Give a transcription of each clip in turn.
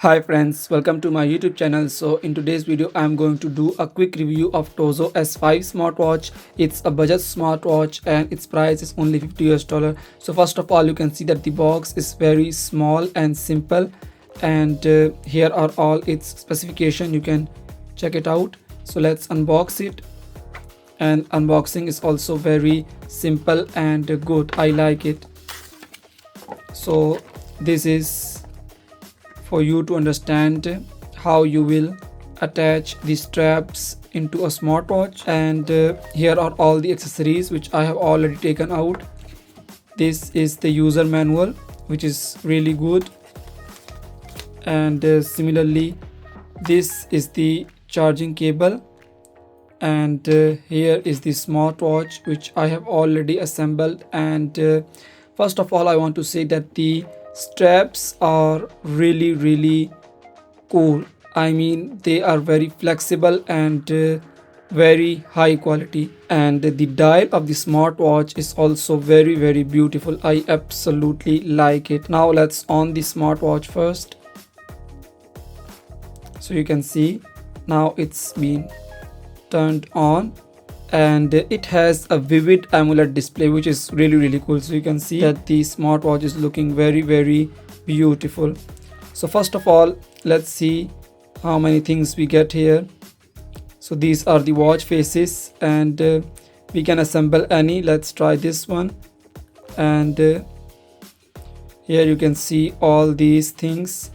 Hi friends, welcome to my YouTube channel. So in today's video I'm going to do a quick review of Tozo S5 smartwatch. It's a budget smartwatch and its price is only $50. So first of all, you can see that the box is very small and simple, and here are all its specification. You can check it out. So let's unbox it, and unboxing is also very simple and good. I like it. So this is for you to understand how you will attach the straps into a smartwatch, and here are all the accessories which I have already taken out. This is the user manual, which is really good, and similarly this is the charging cable, and here is the smartwatch which I have already assembled. And first of all, I want to say that the straps are really cool. I mean, they are very flexible and very high quality, and the dial of the smartwatch is also very beautiful. I absolutely like it. Now let's on the smartwatch first. So you can see now it's been turned on, and it has a vivid AMOLED display, which is really cool. So you can see that the smartwatch is looking very beautiful. So first of all, let's see how many things we get here. So these are the watch faces, and we can assemble any. Let's try this one, and here you can see all these things,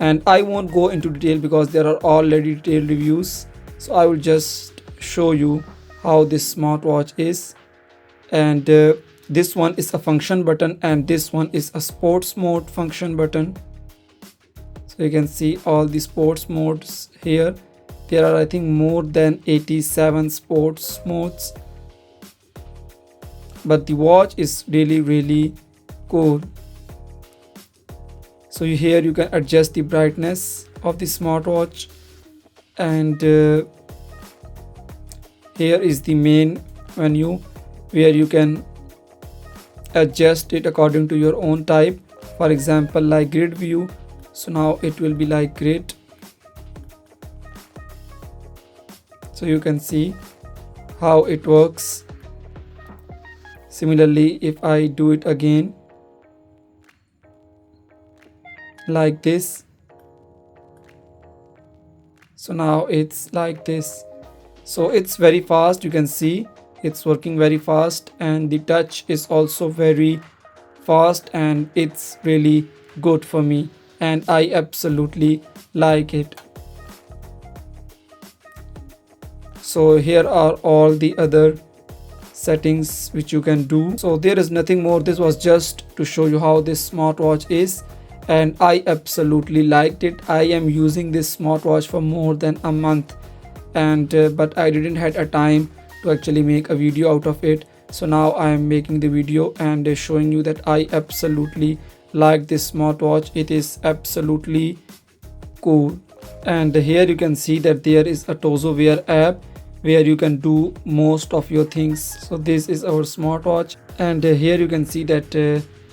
and I won't go into detail because there are already detailed reviews. So I will just show you how this smartwatch is. And this one is a function button, and this one is a sports mode function button. So you can see all the sports modes here. There are, I think, more than 87 sports modes, but the watch is really cool. So here you can adjust the brightness of the smartwatch, and here is the main menu where you can adjust it according to your own type. For example, like grid view. So now it will be like grid. So you can see how it works. Similarly, if I do it again like this, so now it's like this. So it's very fast. You can see it's working very fast, and the touch is also very fast, and it's really good for me, and I absolutely like it. So here are all the other settings which you can do. So there is nothing more. This was just to show you how this smartwatch is, and I absolutely liked it. I am using this smartwatch for more than a month, and but I didn't had a time to actually make a video out of it. So now I am making the video and showing you that I absolutely like this smartwatch. It is absolutely cool. And here you can see that there is a Tozo Wear app where you can do most of your things. So this is our smartwatch, and here you can see that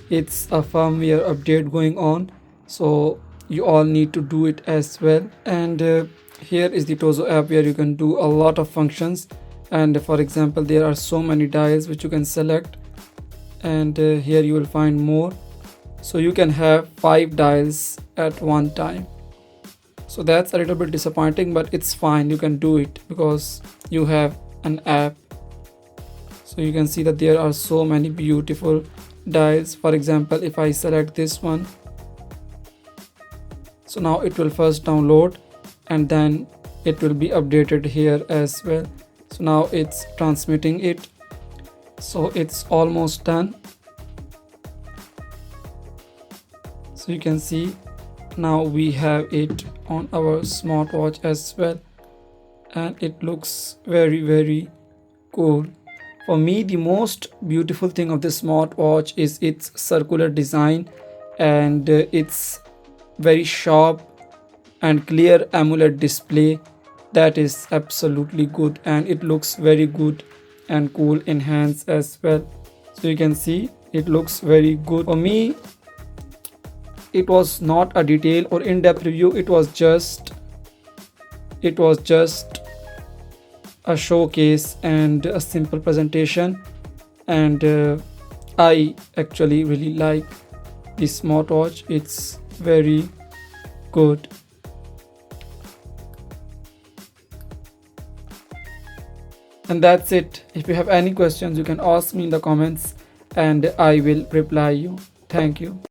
it's a firmware update going on, so you all need to do it as well. And here is the Tozo app where you can do a lot of functions, and for example, there are so many dials which you can select, and here you will find more. So you can have 5 dials at one time. So that's a little bit disappointing, but it's fine. You can do it because you have an app. So you can see that there are so many beautiful dials. For example, if I select this one, so now it will first download, and then it will be updated here as well. So now it's transmitting it. So it's almost done. So you can see now we have it on our smartwatch as well, and it looks very cool. For me, the most beautiful thing of the smartwatch is its circular design, and its very sharp and clear AMOLED display. That is absolutely good, and it looks very good and cool in hands as well. So you can see it looks very good. For me, it was not a detailed or in-depth review. It was just a showcase and a simple presentation. And I actually really like this smartwatch. It's very good. And that's it. If you have any questions, you can ask me in the comments and I will reply you. Thank you.